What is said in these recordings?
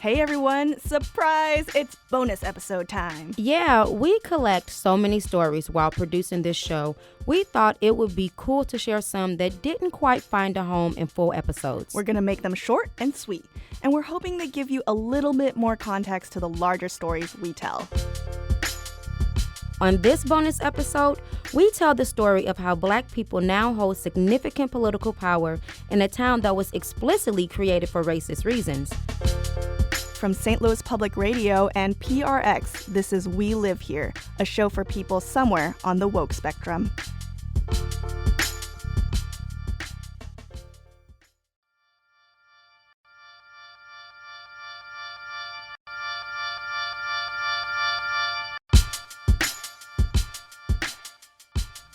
Hey everyone, surprise, it's bonus episode time. Yeah, we collect so many stories while producing this show. We thought it would be cool to share some that didn't quite find a home in full episodes. We're gonna make them short and sweet, and we're hoping they give you a little bit more context to the larger stories we tell. On this bonus episode, we tell the story of how Black people now hold significant political power in a town that was explicitly created for racist reasons. From St. Louis Public Radio and PRX, this is We Live Here, a show for people somewhere on the woke spectrum.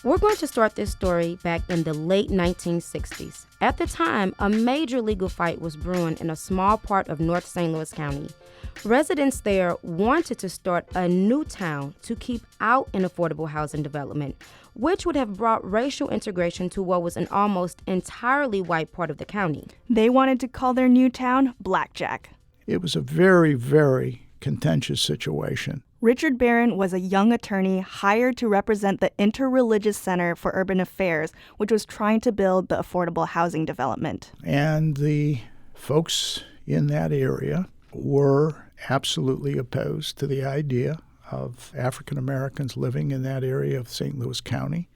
We're going to start this story back in the late 1960s. At the time, a major legal fight was brewing in a small part of North St. Louis County. Residents there wanted to start a new town to keep out an affordable housing development, which would have brought racial integration to what was an almost entirely white part of the county. They wanted to call their new town Blackjack. It was a very, very contentious situation. Richard Barron was a young attorney hired to represent the Interreligious Center for Urban Affairs, which was trying to build the affordable housing development. And the folks in that area were absolutely opposed to the idea of African Americans living in that area of St. Louis County.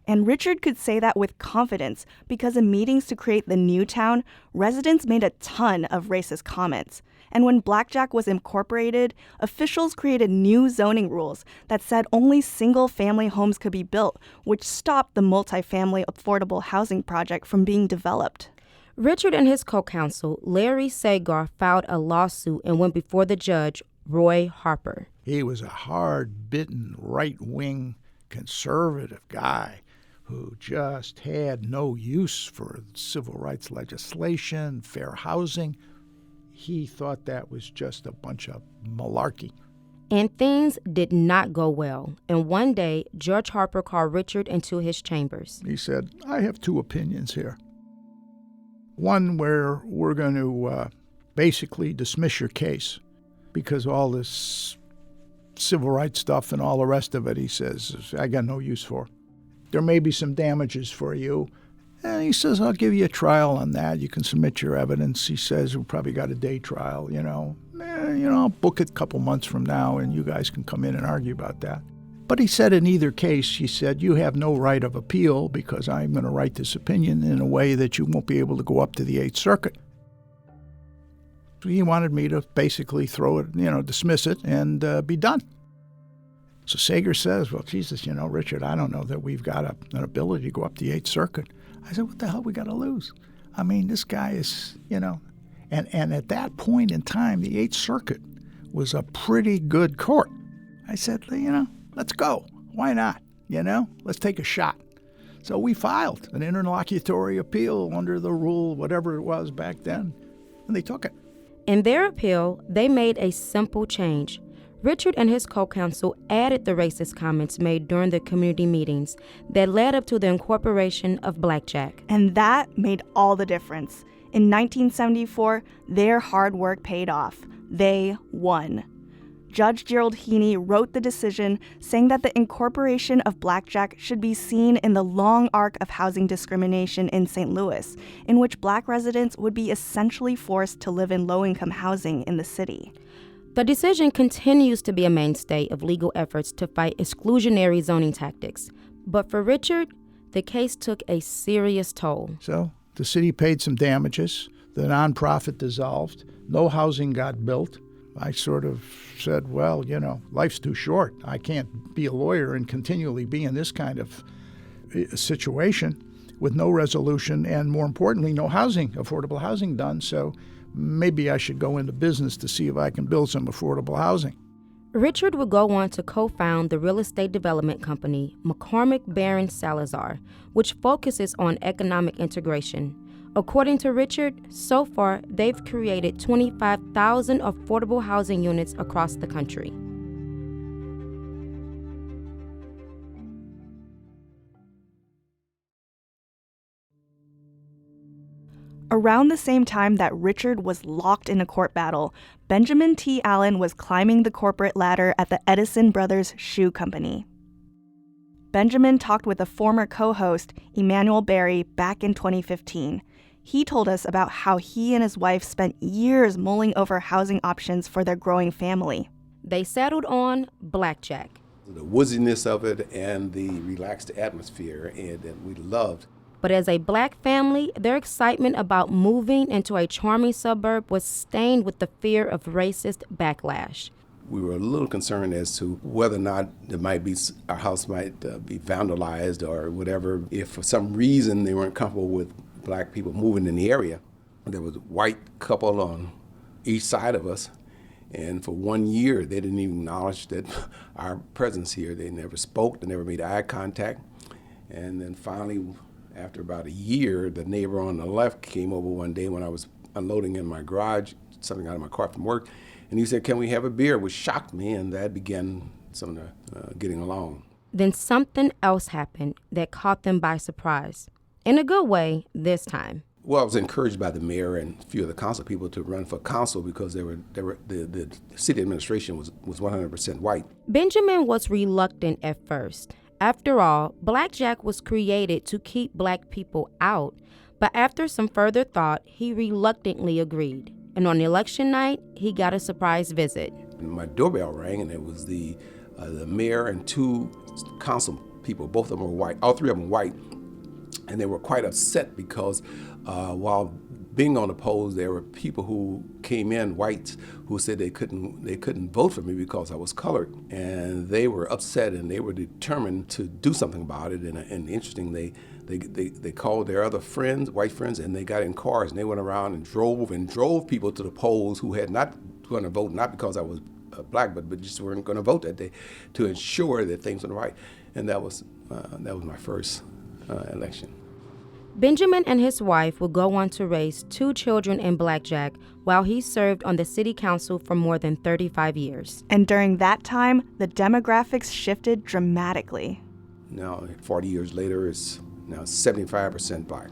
And Richard could say that with confidence because in meetings to create the new town, residents made a ton of racist comments. And when Blackjack was incorporated, officials created new zoning rules that said only single-family homes could be built, which stopped the multifamily affordable housing project from being developed. Richard and his co-counsel, Larry Sagar, filed a lawsuit and went before the judge, Roy Harper. He was a hard-bitten, right-wing, conservative guy who just had no use for civil rights legislation, fair housing. He thought that was just a bunch of malarkey. And things did not go well. And one day, Judge Harper called Richard into his chambers. He said, I have two opinions here. One where we're going to basically dismiss your case because all this civil rights stuff and all the rest of it, he says, I got no use for. There may be some damages for you. And he says, I'll give you a trial on that. You can submit your evidence. He says, we probably got a day trial, I'll book it a couple months from now, and you guys can come in and argue about that. But he said in either case, he said, you have no right of appeal because I'm going to write this opinion in a way that you won't be able to go up to the Eighth Circuit. So he wanted me to basically throw it, dismiss it and be done. So Sager says, well, Jesus, Richard, I don't know that we've got an ability to go up the Eighth Circuit. I said, what the hell we got to lose? I mean, this guy is, and at that point in time, the Eighth Circuit was a pretty good court. I said, let's go. Why not? Let's take a shot. So we filed an interlocutory appeal under the rule, whatever it was back then, and they took it. In their appeal, they made a simple change. Richard and his co-counsel added the racist comments made during the community meetings that led up to the incorporation of Blackjack. And that made all the difference. In 1974, their hard work paid off. They won. Judge Gerald Heaney wrote the decision saying that the incorporation of Blackjack should be seen in the long arc of housing discrimination in St. Louis, in which Black residents would be essentially forced to live in low-income housing in the city. The decision continues to be a mainstay of legal efforts to fight exclusionary zoning tactics. But for Richard, the case took a serious toll. So the city paid some damages. The nonprofit dissolved. No housing got built. I sort of said, well, life's too short. I can't be a lawyer and continually be in this kind of situation with no resolution and, more importantly, no housing, affordable housing done. So maybe I should go into business to see if I can build some affordable housing. Richard would go on to co-found the real estate development company, McCormick Barron Salazar, which focuses on economic integration. According to Richard, so far, they've created 25,000 affordable housing units across the country. Around the same time that Richard was locked in a court battle, Benjamin T. Allen was climbing the corporate ladder at the Edison Brothers Shoe Company. Benjamin talked with a former co-host, Emmanuel Berry, back in 2015. He told us about how he and his wife spent years mulling over housing options for their growing family. They settled on blackjack. The wooziness of it and the relaxed atmosphere and that we loved. But as a black family, their excitement about moving into a charming suburb was stained with the fear of racist backlash. We were a little concerned as to whether or not our house might be vandalized or whatever. If for some reason they weren't comfortable with black people moving in the area, there was a white couple on each side of us. And for 1 year, they didn't even acknowledge that our presence here. They never spoke, they never made eye contact. And then finally, after about a year, the neighbor on the left came over one day when I was unloading in my garage, something out of my car from work, and he said, "Can we have a beer?" Which shocked me, and that began some of the getting along. Then something else happened that caught them by surprise. In a good way this time. Well, I was encouraged by the mayor and a few of the council people to run for council because the city administration was 100% white. Benjamin was reluctant at first. After all, blackjack was created to keep black people out. But after some further thought, he reluctantly agreed. And on election night, he got a surprise visit. And my doorbell rang, and it was the mayor and two council people. Both of them were white. All three of them were white. And they were quite upset because while being on the polls, there were people who came in, whites, who said they couldn't vote for me because I was colored. And they were upset, and they were determined to do something about it. And interesting, they called their other friends, white friends, and they got in cars, and they went around and drove people to the polls who had not going to vote, not because I was black, but just weren't going to vote that day, to ensure that things went right. And that was my first election. Benjamin and his wife would go on to raise 2 children in blackjack while he served on the city council for more than 35 years. And during that time, the demographics shifted dramatically. Now, 40 years later, it's now 75% black.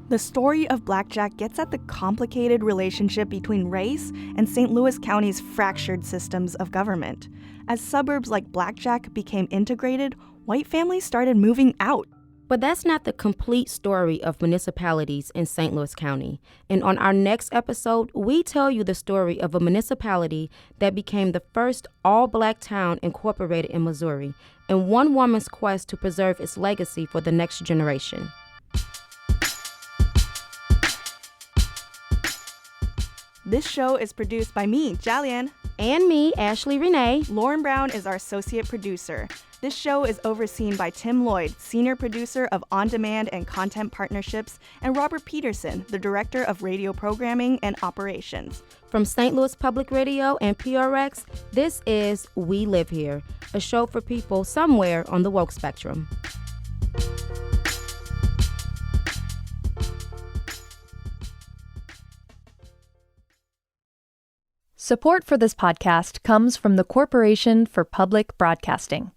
The story of blackjack gets at the complicated relationship between race and St. Louis County's fractured systems of government. As suburbs like Blackjack became integrated, white families started moving out. But that's not the complete story of municipalities in St. Louis County. And on our next episode, we tell you the story of a municipality that became the first all-black town incorporated in Missouri, and one woman's quest to preserve its legacy for the next generation. This show is produced by me, Jalian. And me, Ashley Renee. Lauren Brown is our associate producer. This show is overseen by Tim Lloyd, senior producer of On Demand and Content Partnerships, and Robert Peterson, the director of radio programming and operations. From St. Louis Public Radio and PRX, this is We Live Here, a show for people somewhere on the woke spectrum. Support for this podcast comes from the Corporation for Public Broadcasting.